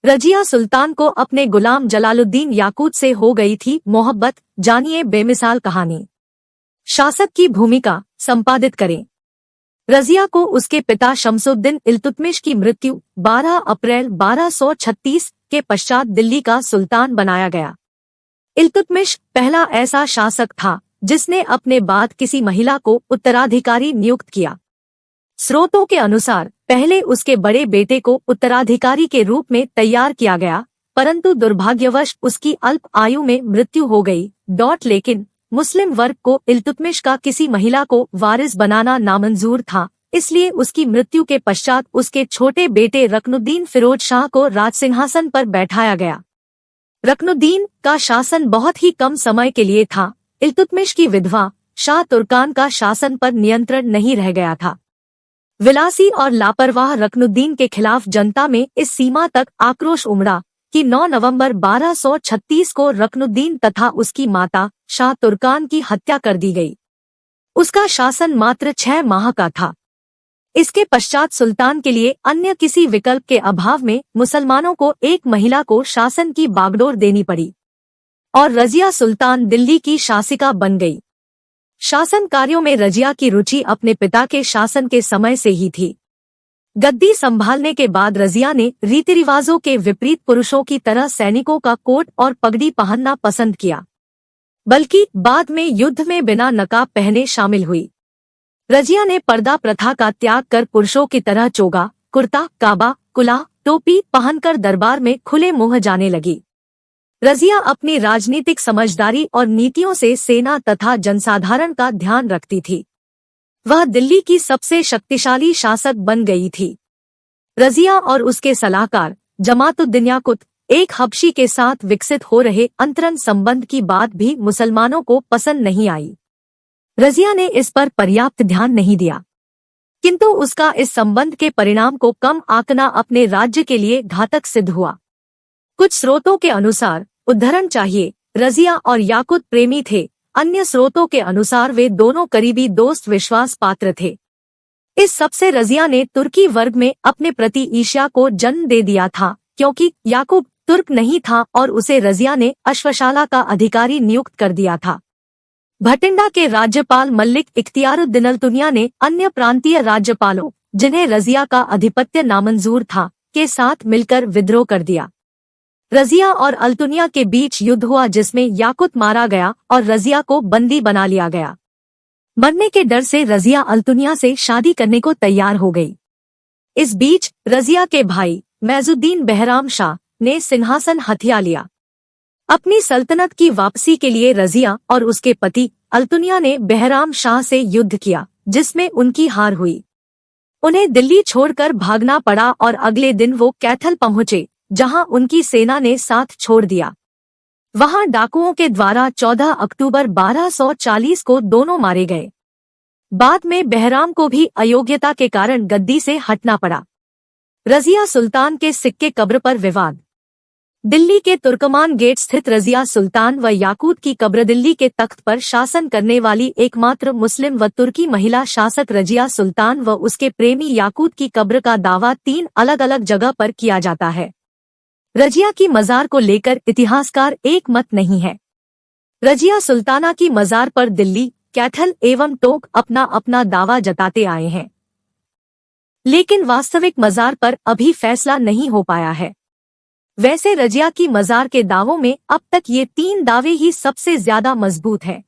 रजिया सुल्तान को अपने गुलाम जलालुद्दीन याकूत से हो गई थी मोहब्बत। जानिए बेमिसाल कहानी। शासक की भूमिका संपादित करें। रजिया को उसके पिता शमसुद्दीन इल्तुतमिश की मृत्यु 12 अप्रैल 1236 के पश्चात दिल्ली का सुल्तान बनाया गया। इल्तुतमिश पहला ऐसा शासक था जिसने अपने बाद किसी महिला को उत्तराधिकारी नियुक्त किया। स्रोतों के अनुसार पहले उसके बड़े बेटे को उत्तराधिकारी के रूप में तैयार किया गया, परंतु दुर्भाग्यवश उसकी अल्प आयु में मृत्यु हो गई। लेकिन मुस्लिम वर्ग को इल्तुतमिश का किसी महिला को वारिस बनाना नामंजूर था, इसलिए उसकी मृत्यु के पश्चात उसके छोटे बेटे रकनुद्दीन फिरोज शाह को राजसिंहासन पर बैठाया गया। रकनुद्दीन का शासन बहुत ही कम समय के लिए था। इल्तुतमिश की विधवा शाह तुर्कान का शासन पर नियंत्रण नहीं रह गया था। विलासी और लापरवाह रकनुद्दीन के खिलाफ जनता में इस सीमा तक आक्रोश उमड़ा कि 9 नवंबर 1236 को रकनुद्दीन तथा उसकी माता शाह तुर्कान की हत्या कर दी गई। उसका शासन मात्र 6 माह का था। इसके पश्चात सुल्तान के लिए अन्य किसी विकल्प के अभाव में मुसलमानों को एक महिला को शासन की बागडोर देनी पड़ी और रजिया सुल्तान दिल्ली की शासिका बन गई। शासन कार्यों में रजिया की रुचि अपने पिता के शासन के समय से ही थी। गद्दी संभालने के बाद रजिया ने रीति रिवाजों के विपरीत पुरुषों की तरह सैनिकों का कोट और पगड़ी पहनना पसंद किया, बल्कि बाद में युद्ध में बिना नकाब पहने शामिल हुई। रजिया ने पर्दा प्रथा का त्याग कर पुरुषों की तरह चोगा, कुर्ता, काबा, कुला, टोपी पहनकर दरबार में खुले मुंह जाने लगी। रजिया अपनी राजनीतिक समझदारी और नीतियों से सेना तथा जनसाधारण का ध्यान रखती थी। वह दिल्ली की सबसे शक्तिशाली शासक बन गई थी। रजिया और उसके सलाहकार जमातुद्दीन याकुत एक हबशी के साथ विकसित हो रहे अंतरंग संबंध की बात भी मुसलमानों को पसंद नहीं आई। रजिया ने इस पर पर्याप्त ध्यान नहीं दिया, किंतु उसका इस संबंध के परिणाम को कम आंकना अपने राज्य के लिए घातक सिद्ध हुआ। कुछ स्रोतों के अनुसार उद्धरण चाहिए, रजिया और याकुत प्रेमी थे। अन्य स्रोतों के अनुसार वे दोनों करीबी दोस्त विश्वास पात्र थे। इस सबसे रजिया ने तुर्की वर्ग में अपने प्रति ईर्ष्या को जन्म दे दिया था, क्योंकि याकूब तुर्क नहीं था और उसे रजिया ने अश्वशाला का अधिकारी नियुक्त कर दिया था। भटिंडा के राज्यपाल मलिक इख्तियारुद्दीन अल्तुनिया ने अन्य प्रांतीय राज्यपालों, जिन्हें रजिया का अधिपत्य नामंजूर था, के साथ मिलकर विद्रोह कर दिया। रजिया और अल्तुनिया के बीच युद्ध हुआ, जिसमें याकुत मारा गया और रजिया को बंदी बना लिया गया। मरने के डर से रजिया अल्तुनिया से शादी करने को तैयार हो गई। इस बीच रजिया के भाई मैजुद्दीन बहराम शाह ने सिंहासन हथिया लिया। अपनी सल्तनत की वापसी के लिए रजिया और उसके पति अल्तुनिया ने बहराम शाह से युद्ध किया, जिसमें उनकी हार हुई। उन्हें दिल्ली छोड़कर भागना पड़ा और अगले दिन वो कैथल पहुंचे, जहां उनकी सेना ने साथ छोड़ दिया। वहां डाकुओं के द्वारा 14 अक्टूबर 1240 को दोनों मारे गए। बाद में बहराम को भी अयोग्यता के कारण गद्दी से हटना पड़ा। रजिया सुल्तान के सिक्के कब्र पर विवाद। दिल्ली के तुर्कमान गेट स्थित रजिया सुल्तान व याकूत की कब्र दिल्ली के तख्त पर शासन करने वाली एकमात्र मुस्लिम व तुर्की महिला शासक रजिया सुल्तान व उसके प्रेमी याकूत की कब्र का दावा 3 अलग अलग जगह पर किया जाता है। रजिया की मजार को लेकर इतिहासकार एक मत नहीं है। रजिया सुल्ताना की मजार पर दिल्ली, कैथल एवं टोंक अपना अपना दावा जताते आए हैं, लेकिन वास्तविक मजार पर अभी फैसला नहीं हो पाया है। वैसे रजिया की मजार के दावों में अब तक ये 3 दावे ही सबसे ज्यादा मजबूत है।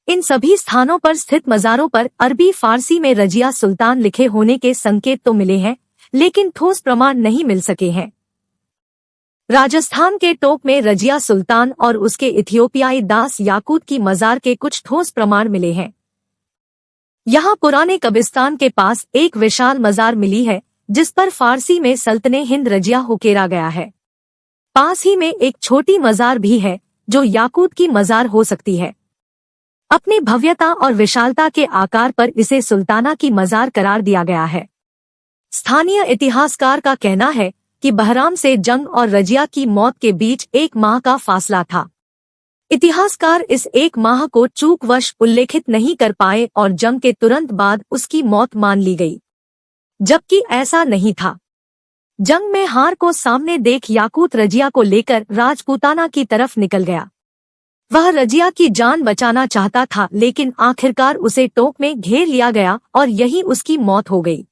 इन सभी स्थानों पर स्थित मजारों पर अरबी फारसी में रजिया सुल्तान लिखे होने के संकेत तो मिले हैं, लेकिन ठोस प्रमाण नहीं मिल सके हैं। राजस्थान के टोंक में रजिया सुल्तान और उसके इथियोपियाई दास याकूत की मजार के कुछ ठोस प्रमाण मिले हैं। यहाँ पुराने कब्रिस्तान के पास एक विशाल मजार मिली है, जिस पर फारसी में सल्तने हिंद रजिया उकेरा गया है। पास ही में एक छोटी मजार भी है, जो याकूत की मजार हो सकती है। अपनी भव्यता और विशालता के आकार पर इसे सुल्ताना की मजार करार दिया गया है। स्थानीय इतिहासकार का कहना है कि बहराम से जंग और रजिया की मौत के बीच 1 माह का फासला था। इतिहासकार इस 1 माह को चूकवश उल्लेखित नहीं कर पाए और जंग के तुरंत बाद उसकी मौत मान ली गई, जबकि ऐसा नहीं था। जंग में हार को सामने देख याकूत रजिया को लेकर राजपूताना की तरफ निकल गया। वह रजिया की जान बचाना चाहता था, लेकिन आखिरकार उसे टोंक में घेर लिया गया और यहीं उसकी मौत हो गई।